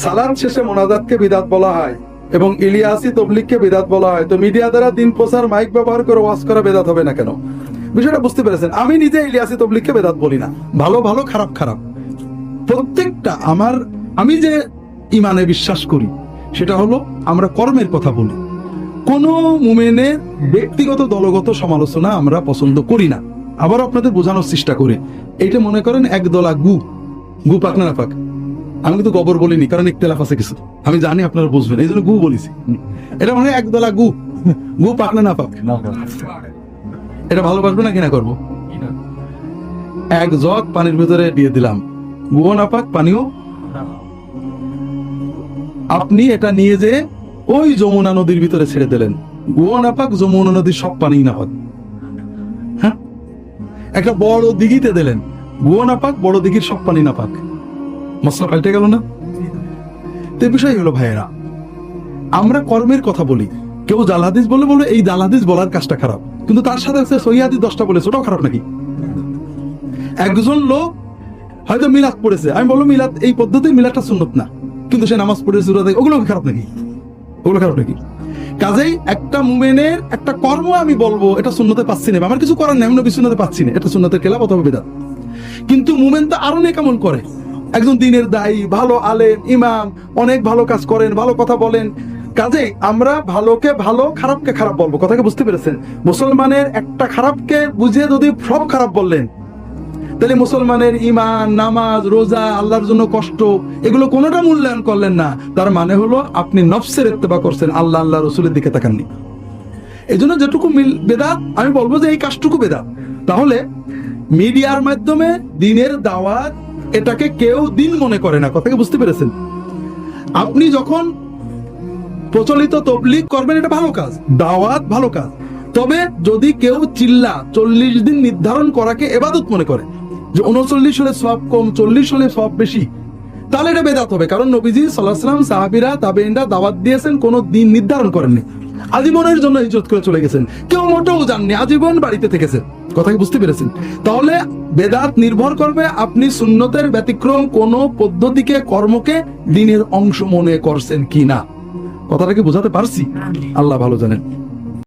সালাত শেষে মোনাজাতকে বিদাত বলা হয় এবং ইলিয়াসি তবলিগকে বিদাত বলা হয়, তো মিডিয়া দ্বারা দিন প্রচার মাইক ব্যবহার করে ওয়াজ করা বেদাত হবে না কেন? বিষয়টা বুঝতে পেরেছেন? আমি নিজে ইলিয়াসি তবলিগকে বেদাত বলি না, ভালো ভালো খারাপ খারাপ প্রত্যেকটা আমি যে ইমানে বিশ্বাস করি সেটা হলো আমরা কর্মের কথা বলি। কোন মুমিনের ব্যক্তিগত দলগত সমালোচনা আমরা পছন্দ করি না। আবার আপনাদের বোঝানোর চেষ্টা করি, এইটা মনে করেন একদলা গু পাক না পাক। আমি কিন্তু গোবর বলিনি, কারণ ইখতিলাফ আছে কিছু, আমি জানি আপনারা বুঝবেন, এই জন্য গু বলেছি। এটা মানে একদলা গু পাক না পাক, এটা ভালোবাসবে না কিনা করবো? এক জগ পানির ভিতরে দিয়ে দিলাম, গুও না পাক পানিও। আপনি এটা নিয়ে যে ওই যমুনা নদীর ভিতরে ছেড়ে দিলেন, গুও না পাক, যমুনা নদীর সব পানি না পাক। হ্যাঁ, একটা বড় দিঘিতে দিলেন, গুও না পাক, বড় দিঘির সব পানি না পাক। মশলা পাল্টে গেল না? তো বিষয় হলো ভাইয়েরা, আমরা কর্মের কথা বলি। কেউ জাল হাদিস বলে এই জাল হাদিস বলার কাজটা খারাপ, কিন্তু তার সাথে সহি হাদিস 10টা বলেছে, ওটাও খারাপ নাকি? একজন লোক হয়তো মিলাদ পড়েছে, আমি বলবো মিলাদ এই পদ্ধতি মিলাদটা সুন্নত না, কিন্তু সে নামাজ পড়েছে, ওগুলো খারাপ নাকি? ওগুলো খারাপ নাকি? কাজেই একটা মুমিনের একটা কর্ম আমি বলবো এটা সুন্নতে পাচ্ছি না, আমার কিছু করার নেই, আমি নবী সুন্নতে পাচ্ছি না, এটা সুন্নতের খেলাফ অথবা বিদআত। কিন্তু মুমিন তো আরো নেক আমল করে, একজন দ্বীনের দায়ী, ভালো আলেম, ইমাম, অনেক ভালো কাজ করেন, ভালো কথা বলেন। কাজেই আমরা ভালোকে ভালো, খারাপকে খারাপ বলবো। কথাকে বুঝতে পেরেছেন? মুসলমানের একটা খারাপকে বুঝে যদি সব খারাপ বললেন, তাহলে মুসলমানের ইমান, নামাজ, রোজা, আল্লাহর জন্য কষ্ট, এগুলো কোনোটা মূল্যায়ন করলেন না, তার মানে হলো আপনি নফসের ইত্তেবা করছেন, আল্লাহ রসুলের দিকে তাকাননি। এই জন্য যেটুকু বেদাত, আমি বলবো যে এই কাজটুকু বেদাত। তাহলে মিডিয়ার মাধ্যমে দিনের দাওয়াত, এটাকে কেউ দিন মনে করে না। কথাকে বুঝতে পেরেছেন? আপনি যখন প্রচলিত তবলিগ করবেন, এটা ভালো কাজ, দাওয়াত ভালো কাজ। তবে যদি কেউ 40 দিন নির্ধারণ করাকে ইবাদত মনে করে, যে 39 হলে সওয়াব কম, 40 হলে সওয়াব বেশি, তাহলে এটা বেদাত হবে। কারণ নবীজি সাল্লাল্লাহু আলাইহি ওয়াসাল্লাম, সাহাবীরা, তাবেঈনরা দাওয়াত দিয়েছেন, কোনো দিন নির্ধারণ করেননি, আজীবনের জন্য হিজরত করে চলে গেছেন, কেউ মোটেও জাননি, আজীবন বাড়িতে থেকেছেন। কথা কি বুঝতে পেরেছেন? তাহলে বেদাত নির্ভর করবে আপনি সুন্নতের ব্যতিক্রম কোন পদ্ধতিকে, কর্মকে দিনের অংশ মনে করছেন কিনা। কথাটাকে বোঝাতে পারছি? আল্লাহ ভালো জানেন।